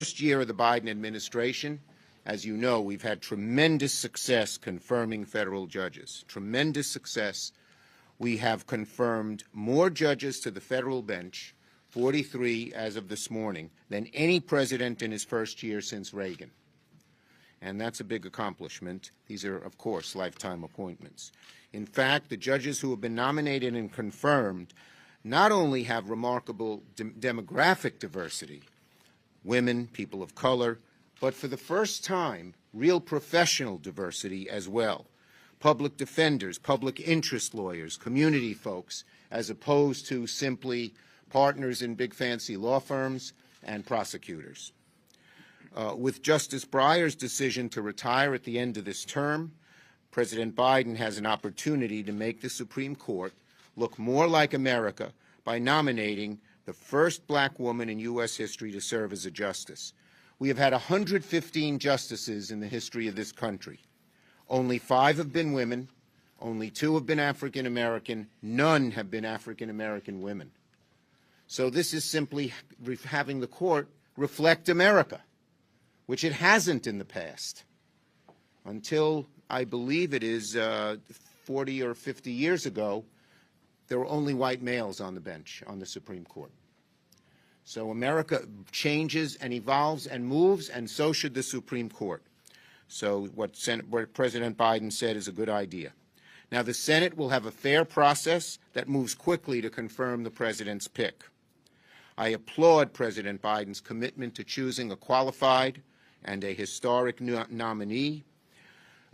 First year of the Biden administration, as you know, we've had tremendous success confirming federal judges. Tremendous success. We have confirmed more judges to the federal bench, 43 as of this morning, than any president in his first year since Reagan. And that's a big accomplishment. These are, of course, lifetime appointments. In fact, the judges who have been nominated and confirmed not only have remarkable demographic diversity, women, people of color, but for the first time, real professional diversity as well. Public defenders, public interest lawyers, community folks, as opposed to simply partners in big fancy law firms and prosecutors. With Justice Breyer's decision to retire at the end of this term, President Biden has an opportunity to make the Supreme Court look more like America by nominating the first black woman in U.S. history to serve as a justice. We have had 115 justices in the history of this country. Only 5 have been women. Only 2 have been African American. None have been African American women. So this is simply having the court reflect America, which it hasn't in the past. Until, I believe it is 40 or 50 years ago, there were only white males on the bench on the Supreme Court. So America changes and evolves and moves, and so should the Supreme Court. So what President Biden said is a good idea. Now, the Senate will have a fair process that moves quickly to confirm the president's pick. I applaud President Biden's commitment to choosing a qualified and a historic nominee.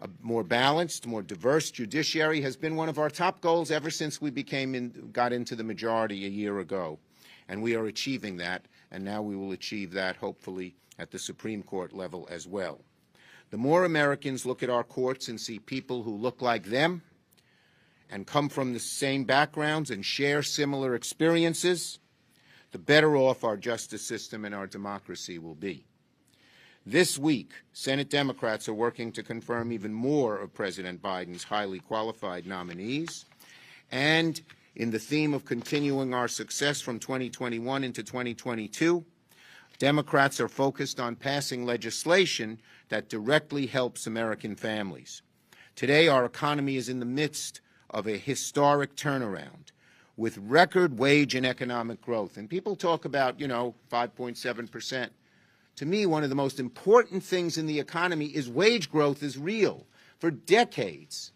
A more balanced, more diverse judiciary has been one of our top goals ever since we got into the majority a year ago. And we are achieving that, and now we will achieve that, hopefully, at the Supreme Court level as well. The more Americans look at our courts and see people who look like them and come from the same backgrounds and share similar experiences, the better off our justice system and our democracy will be. This week, Senate Democrats are working to confirm even more of President Biden's highly qualified nominees. And in the theme of continuing our success from 2021 into 2022, Democrats are focused on passing legislation that directly helps American families. Today, our economy is in the midst of a historic turnaround with record wage and economic growth. And people talk about, 5.7%. To me, one of the most important things in the economy is wage growth is real. For decades,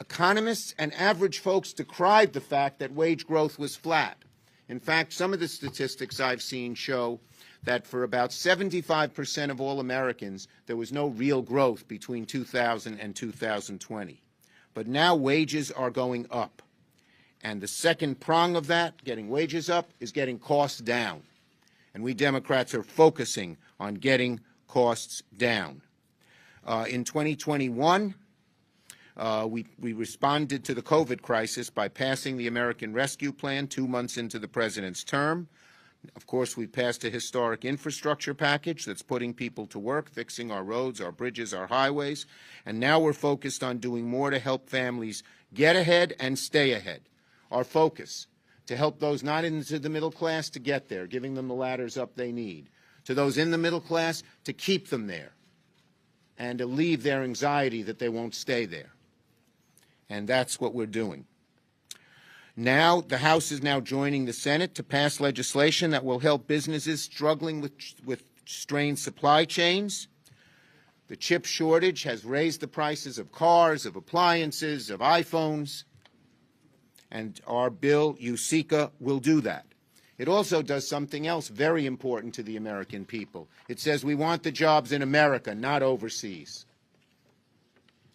economists and average folks decried the fact that wage growth was flat. In fact, some of the statistics I've seen show that for about 75% of all Americans, there was no real growth between 2000 and 2020. But now wages are going up. And the second prong of that, getting wages up, is getting costs down. And we Democrats are focusing on getting costs down. In 2021, we responded to the COVID crisis by passing the American Rescue Plan 2 months into the president's term. Of course, we passed a historic infrastructure package that's putting people to work, fixing our roads, our bridges, our highways. And now we're focused on doing more to help families get ahead and stay ahead. Our focus, to help those not into the middle class to get there, giving them the ladders up they need. To those in the middle class, to keep them there and to alleviate their anxiety that they won't stay there. And that's what we're doing. Now, the House is now joining the Senate to pass legislation that will help businesses struggling with strained supply chains. The chip shortage has raised the prices of cars, of appliances, of iPhones. And our bill, USICA, will do that. It also does something else very important to the American people. It says we want the jobs in America, not overseas,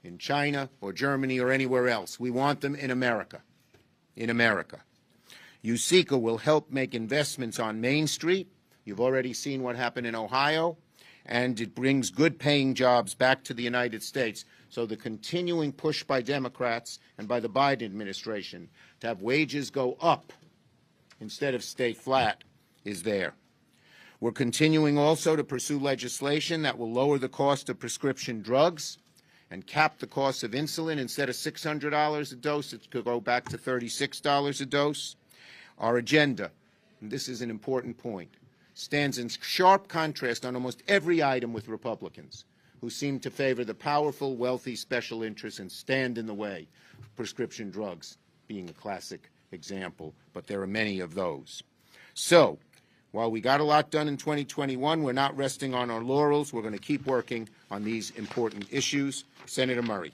in China or Germany or anywhere else. We want them in America, in America. USICA will help make investments on Main Street. You've already seen what happened in Ohio. And it brings good-paying jobs back to the United States. So the continuing push by Democrats and by the Biden administration to have wages go up instead of stay flat is there. We're continuing also to pursue legislation that will lower the cost of prescription drugs and cap the cost of insulin. Instead of $600 a dose, it could go back to $36 a dose. Our agenda, and this is an important point, stands in sharp contrast on almost every item with Republicans, who seem to favor the powerful, wealthy special interests and stand in the way, prescription drugs being a classic example, but there are many of those. So, while we got a lot done in 2021, we're not resting on our laurels. We're going to keep working on these important issues. Senator Murray.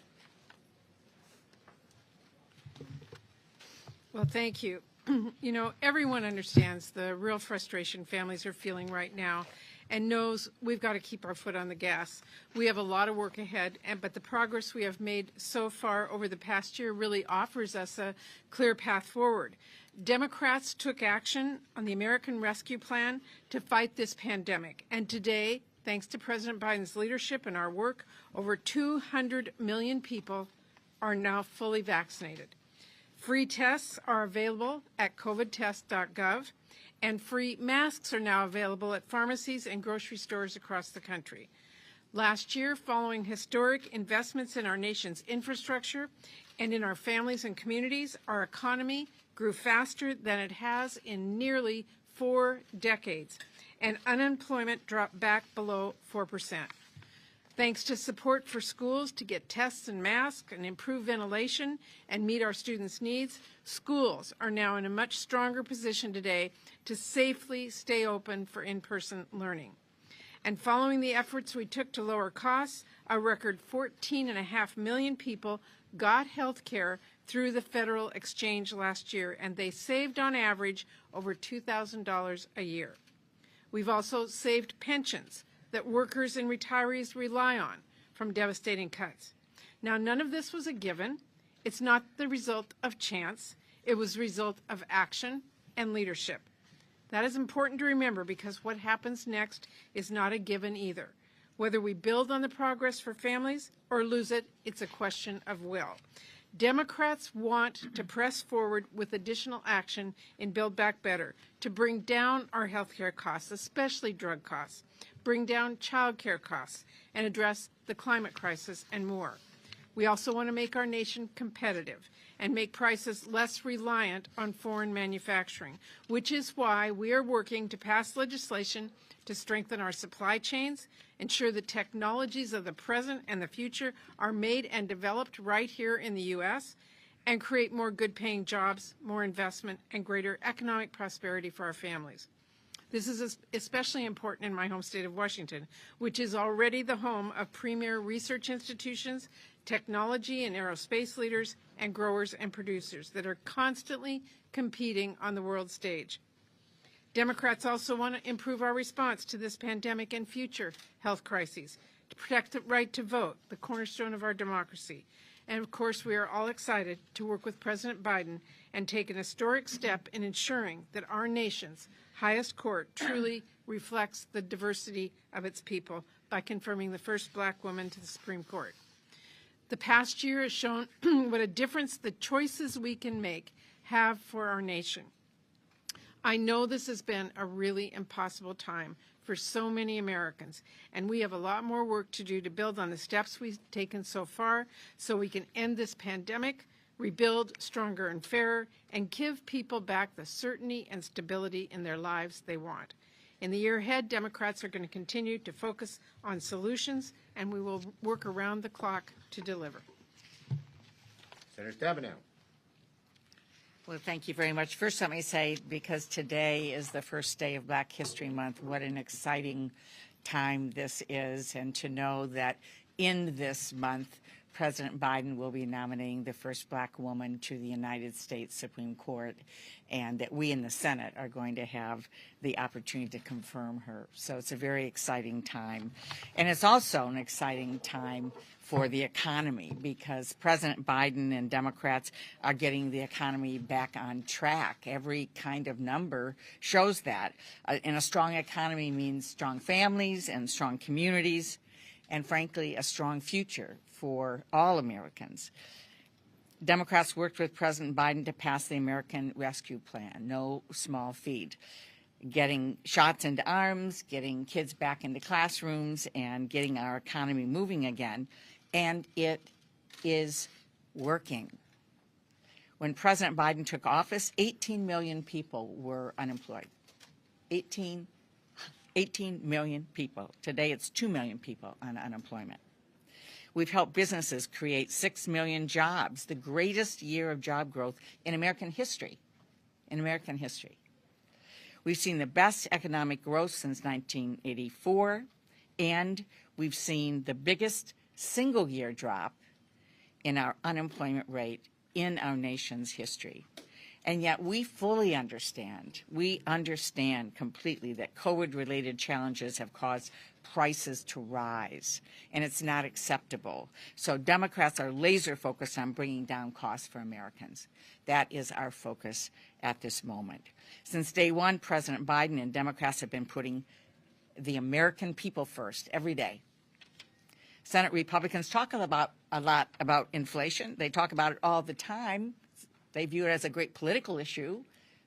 Well, thank you. You know, everyone understands the real frustration families are feeling right now and knows we've got to keep our foot on the gas. We have a lot of work ahead, but the progress we have made so far over the past year really offers us a clear path forward. Democrats took action on the American Rescue Plan to fight this pandemic, and today, thanks to President Biden's leadership and our work, over 200 million people are now fully vaccinated. Free tests are available at covidtest.gov, and free masks are now available at pharmacies and grocery stores across the country. Last year, following historic investments in our nation's infrastructure and in our families and communities, our economy grew faster than it has in nearly 4 decades, and unemployment dropped back below 4%. Thanks to support for schools to get tests and masks and improve ventilation and meet our students' needs, schools are now in a much stronger position today to safely stay open for in-person learning. And following the efforts we took to lower costs, a record 14.5 million people got health care through the federal exchange last year, and they saved on average over $2,000 a year. We've also saved pensions that workers and retirees rely on from devastating cuts. Now, none of this was a given. It's not the result of chance. It was the result of action and leadership. That is important to remember because what happens next is not a given either. Whether we build on the progress for families or lose it, it's a question of will. Democrats want to press forward with additional action in Build Back Better to bring down our health care costs, especially drug costs, bring down child care costs, and address the climate crisis and more. We also want to make our nation competitive and make prices less reliant on foreign manufacturing, which is why we are working to pass legislation to strengthen our supply chains, ensure the technologies of the present and the future are made and developed right here in the U.S., and create more good-paying jobs, more investment, and greater economic prosperity for our families. This is especially important in my home state of Washington, which is already the home of premier research institutions, technology and aerospace leaders, and growers and producers that are constantly competing on the world stage. Democrats also want to improve our response to this pandemic and future health crises, to protect the right to vote, the cornerstone of our democracy. And of course, we are all excited to work with President Biden and take an historic step in ensuring that our nation's highest court truly reflects the diversity of its people by confirming the first black woman to the Supreme Court. The past year has shown what a difference the choices we can make have for our nation. I know this has been a really impossible time for so many Americans, and we have a lot more work to do to build on the steps we've taken so far so we can end this pandemic, rebuild stronger and fairer, and give people back the certainty and stability in their lives they want. In the year ahead, Democrats are going to continue to focus on solutions, and we will work around the clock to deliver. Senator Stabenow. Well, thank you very much. First, let me say, because today is the first day of Black History Month, what an exciting time this is, and to know that in this month, President Biden will be nominating the first black woman to the United States Supreme Court, and that we in the Senate are going to have the opportunity to confirm her. So it's a very exciting time. And it's also an exciting time for the economy, because President Biden and Democrats are getting the economy back on track. Every kind of number shows that. And a strong economy means strong families and strong communities, and frankly, a strong future for all Americans. Democrats worked with President Biden to pass the American Rescue Plan, no small feat. Getting shots into arms, getting kids back into classrooms, and getting our economy moving again. And it is working. When President Biden took office, 18 million people were unemployed. 18 18 million people. Today it's 2 million people on unemployment. We've helped businesses create 6 million jobs, the greatest year of job growth in American history. In American history. We've seen the best economic growth since 1984, and we've seen the biggest single-year drop in our unemployment rate in our nation's history. And yet we fully understand, we understand completely that COVID-related challenges have caused prices to rise, and it's not acceptable. So Democrats are laser focused on bringing down costs for Americans. That is our focus at this moment. Since day one, President Biden and Democrats have been putting the American people first every day. Senate Republicans talk a lot about inflation. They talk about it all the time. They view it as a great political issue.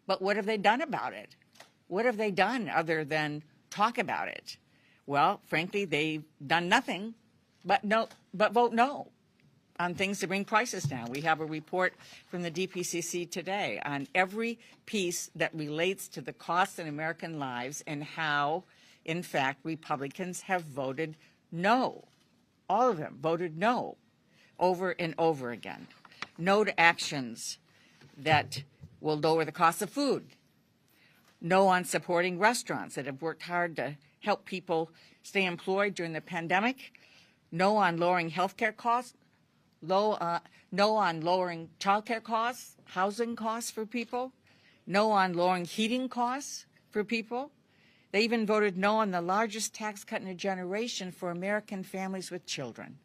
But what have they done about it? What have they done other than talk about it? Well, frankly, they've done nothing but vote no on things to bring prices down. We have a report from the DPCC today on every piece that relates to the cost in American lives and how, in fact, Republicans have voted no. All of them voted no over and over again. No to actions that will lower the cost of food. No on supporting restaurants that have worked hard to help people stay employed during the pandemic. No on lowering health care costs. No on lowering child care costs, housing costs for people. No on lowering heating costs for people. They even voted no on the largest tax cut in a generation for American families with children.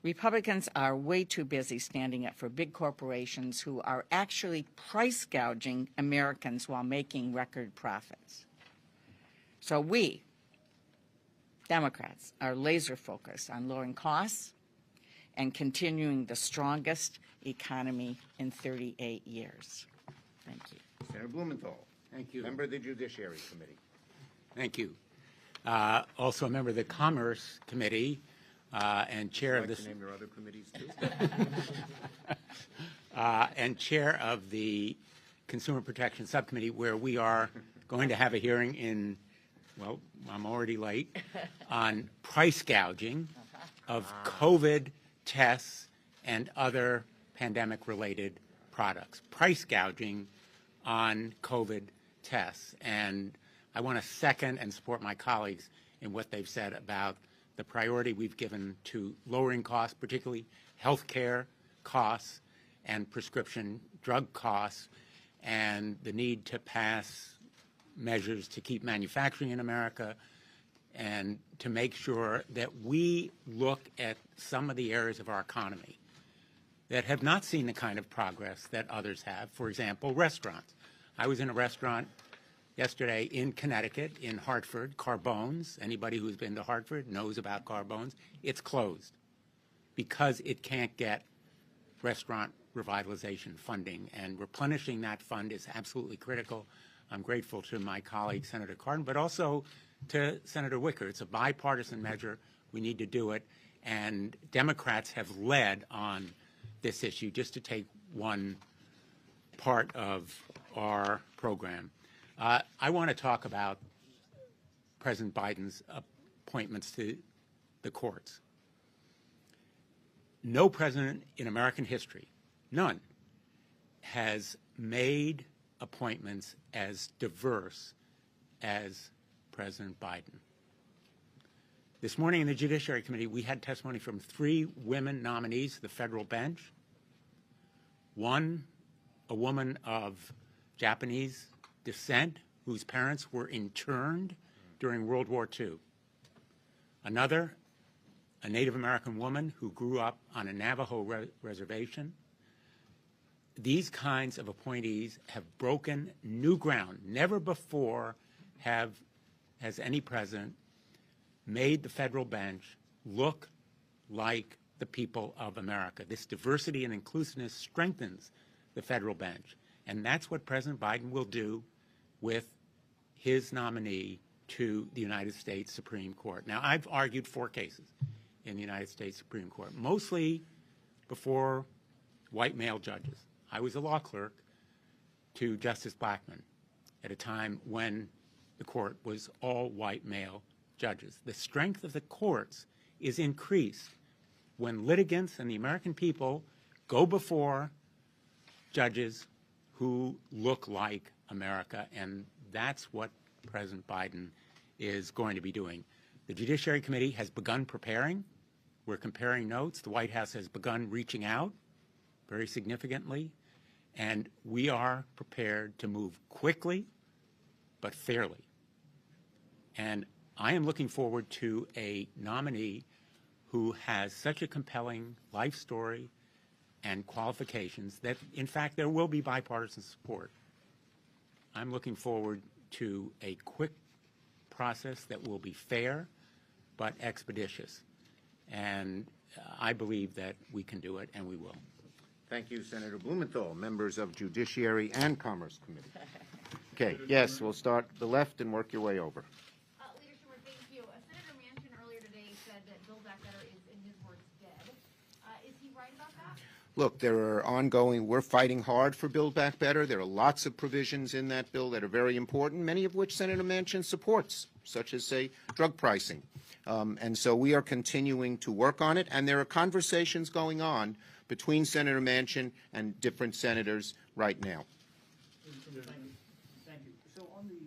Republicans are way too busy standing up for big corporations who are actually price gouging Americans while making record profits. So we, Democrats, are laser focused on lowering costs and continuing the strongest economy in 38 years. Thank you. Senator Blumenthal. Thank you. Member of the Judiciary Committee. Thank you. Also a member of the Commerce Committee and chair of Would you like this. to name your other committees too? And chair of the Consumer Protection Subcommittee, where we are going to have a hearing in, well, I'm already late, on price gouging of COVID tests and other pandemic-related products. Price gouging on COVID tests. And I want to second and support my colleagues in what they've said about the priority we've given to lowering costs, particularly health care costs and prescription drug costs, and the need to pass measures to keep manufacturing in America and to make sure that we look at some of the areas of our economy that have not seen the kind of progress that others have. For example, restaurants. I was in a restaurant yesterday in Connecticut, in Hartford, Carbone's. Anybody who's been to Hartford knows about Carbone's. It's closed because it can't get restaurant revitalization funding, and replenishing that fund is absolutely critical. I'm grateful to my colleague, Senator Cardin, but also to Senator Wicker. It's a bipartisan measure. We need to do it, and Democrats have led on this issue, just to take one part of our program. I want to talk about President Biden's appointments to the courts. No president in American history, none, has made appointments as diverse as President Biden. This morning in the Judiciary Committee, we had testimony from 3 women nominees to the federal bench. One, a woman of Japanese descent whose parents were interned during World War II. Another, a Native American woman who grew up on a Navajo reservation. These kinds of appointees have broken new ground. Never before has any president made the federal bench look like the people of America. This diversity and inclusiveness strengthens the federal bench. And that's what President Biden will do with his nominee to the United States Supreme Court. Now, I've argued 4 cases in the United States Supreme Court, mostly before white male judges. I was a law clerk to Justice Blackmun at a time when the court was all white male judges. The strength of the courts is increased when litigants and the American people go before judges who look like America, and that's what President Biden is going to be doing. The Judiciary Committee has begun preparing. We're comparing notes. The White House has begun reaching out very significantly, and we are prepared to move quickly but fairly. And I am looking forward to a nominee who has such a compelling life story and qualifications that, in fact, there will be bipartisan support. I'm looking forward to a quick process that will be fair but expeditious. And I believe that we can do it, and we will. Thank you, Senator Blumenthal, members of Judiciary and Commerce Committee. Okay, yes, we'll start the left and work your way over. Leader Schumer, thank you. Senator Manchin earlier today said that Build Back Better is, in his words, dead. Is he right about that? Look, there are ongoing, we're fighting hard for Build Back Better. There are lots of provisions in that bill that are very important, many of which Senator Manchin supports, such as, say, drug pricing. And so we are continuing to work on it, and there are conversations going on between Senator Manchin and different senators right now. Thank you. So on the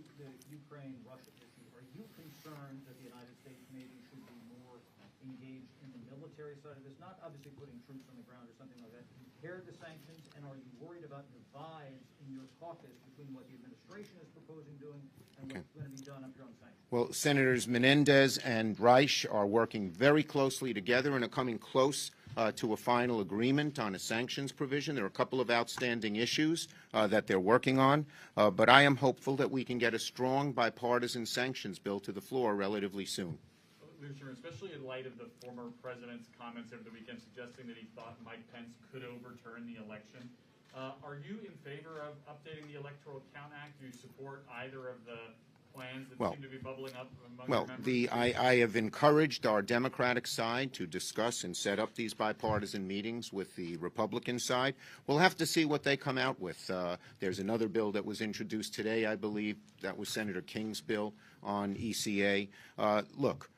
Ukraine-Russia issue, are you concerned that the United States maybe should be more engaged in the military side of this? Not obviously putting troops on the ground or something like that. Compared to sanctions, and are you worried about divides in your caucus between what the administration is proposing doing and what's going to be done up here on sanctions? Well, Senators Menendez and Reich are working very closely together and are coming close to a final agreement on a sanctions provision. There are a couple of outstanding issues that they're working on, but I am hopeful that we can get a strong bipartisan sanctions bill to the floor relatively soon. Leader, especially in light of the former president's comments over the weekend suggesting that he thought Mike Pence could overturn the election, are you in favor of updating the Electoral Count Act? Do you support either of the plans that seem to be bubbling up among your members? I have encouraged our Democratic side to discuss and set up these bipartisan meetings with the Republican side. We'll have to see what they come out with. There's another bill that was introduced today, I believe. That was Senator King's bill on ECA. Look,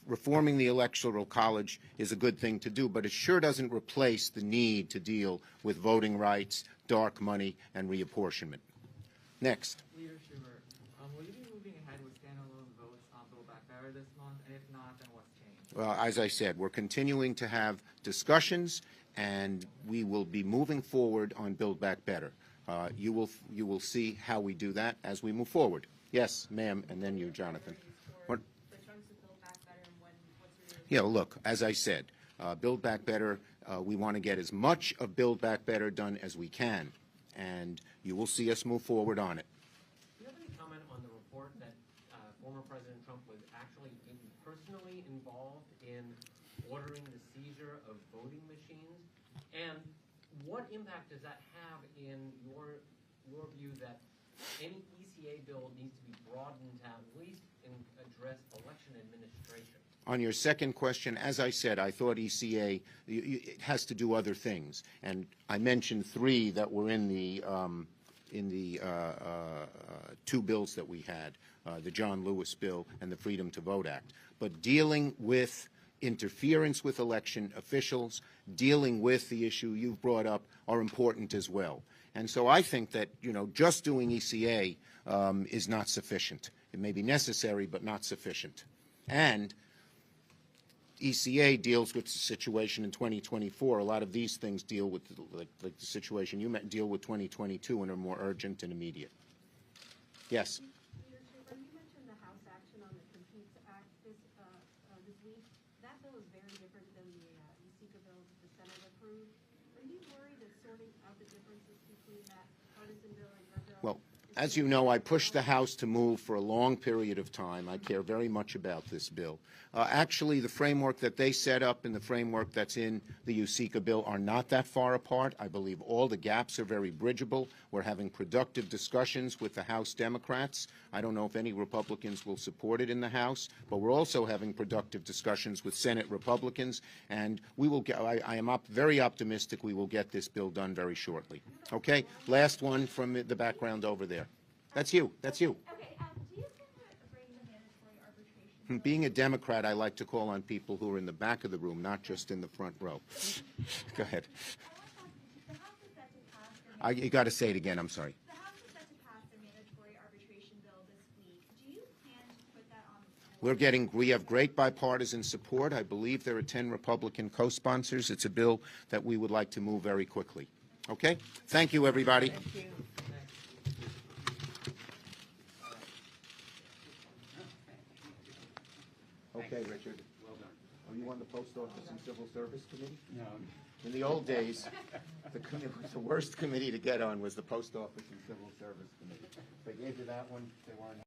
reforming the Electoral College is a good thing to do, but it sure doesn't replace the need to deal with voting rights, dark money, and reapportionment. Next. Leader Schumer, will you be moving ahead with standalone votes on Build Back Better this month? And if not, then what's changed? Well, as I said, we're continuing to have discussions, and we will be moving forward on Build Back Better. You will see how we do that as we move forward. Yes, ma'am, and then you, Jonathan. What? Yeah, look, as I said, Build Back Better, we want to get as much of Build Back Better done as we can, and you will see us move forward on it. Do you have any comment on the report that former President Trump was actually personally involved in ordering the seizure of voting machines? And what impact does that have in your view that any ECA bill needs to be broadened to at least address election administration? On your second question, as I said, I thought ECA it has to do other things, and I mentioned three that were in the two bills that we had, the John Lewis bill and the Freedom to Vote Act. But dealing with interference with election officials, dealing with the issue you've brought up are important as well. And so I think that, just doing ECA is not sufficient. It may be necessary, but not sufficient. And ECA deals with the situation in 2024. A lot of these things deal with, like the situation you deal with 2022 and are more urgent and immediate. Yes? Leader Schumer, you mentioned the House action on the Compete Act this week. That bill is very different than the USICA bill that the Senate approved. Are you worried that sorting out the differences between that partisan bill and your bill? Well, as you know, I pushed the House to move for a long period of time. I care very much about this bill. Actually, the framework that they set up and the framework that's in the USICA bill are not that far apart. I believe all the gaps are very bridgeable. We're having productive discussions with the House Democrats. I don't know if any Republicans will support it in the House, but we're also having productive discussions with Senate Republicans, and we will get, I am very optimistic we will get this bill done very shortly. Okay? Last one from the background over there. That's you. That's you. Okay, do Being a Democrat, I like to call on people who are in the back of the room, not just in the front row. Go ahead. You got to say it again. I'm sorry. The House is set to pass the mandatory arbitration bill this week. Do you plan to put that on the floor? We have great bipartisan support. I believe there are 10 Republican co-sponsors. It's a bill that we would like to move very quickly. Okay? Thank you, everybody. Thank you. Okay, Richard. Well done. Are you on the Post Office and Civil Service Committee? No. In the old days, the worst committee to get on was the Post Office and Civil Service Committee. If they gave you that one, they weren't